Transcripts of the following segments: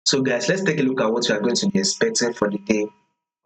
So guys, let's take a look at what we are going to be expecting for the day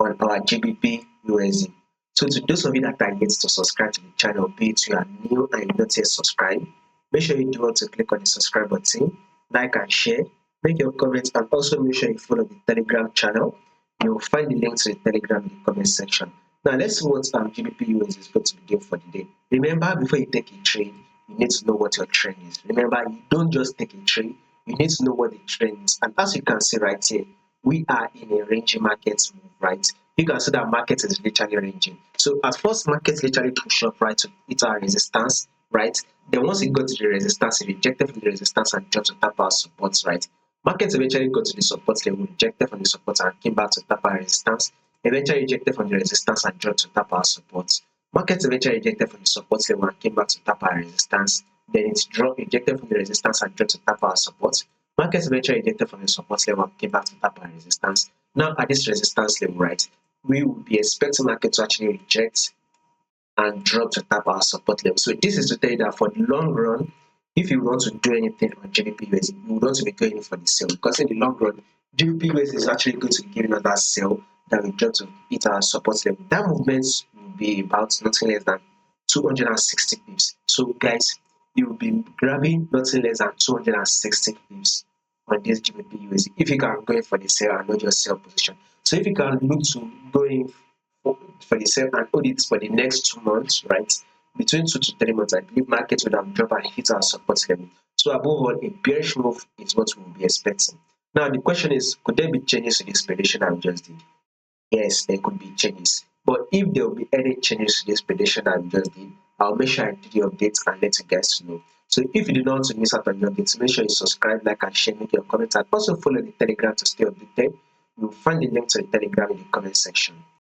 on our GBP USD. So to those of you that are yet to subscribe to the channel, be it you are new and you're not yet subscribed, make sure you do want to click on the subscribe button, like and share, make your comments, and also make sure you follow the Telegram channel. You will find the link to the Telegram in the comment section. Now let's see what GBP USD is going to be doing for the day. Remember, before you take a trade, you need to know what your trend is. Remember, you don't just take a trade, you need to know what the trend is. And as you can see right here, we are in a ranging market move, right? You can see that market is literally ranging. So at first, market literally push up right to hit our resistance, right? Then once it got to the resistance, it rejected from the resistance and jumped to tap our supports, right? Market eventually got to the support level, rejected from the support and came back to tap our resistance. Eventually rejected from the resistance and jumped to tap our support. Market eventually rejected from the support level and came back to tap our resistance. Then it dropped, rejected from the resistance and dropped to tap our support. Market eventually rejected from the support level and came back to tap our resistance. Now at this resistance level, right, we will be expecting market to actually reject and drop to tap our support level. So this is to tell you that for the long run, if you want to do anything on GBP USD, you would want to be going for the sell, because in the long run, GBP USD is actually going to give another sell that will drop to hit our support level. That movement will be about nothing less than 260 pips. So guys, you will be grabbing nothing less than 260 pips on this GBP USD if you can go in for the sell and not just sell position. So if you can look to go in for the sell and hold it for the next 2 months, right? Between 2 to 3 months, I believe market would have dropped and hit our support level. So above all, a bearish move is what we will be expecting. Now the question is, could there be changes to this prediction I just did? Yes, there could be changes. But if there will be any changes to this prediction I just did, I'll make sure I do the updates and let you guys know. So if you do not want to miss out on your updates, make sure you subscribe, like, and share, make your comments, and also follow the Telegram to stay updated. You'll find the link to the Telegram in the comment section.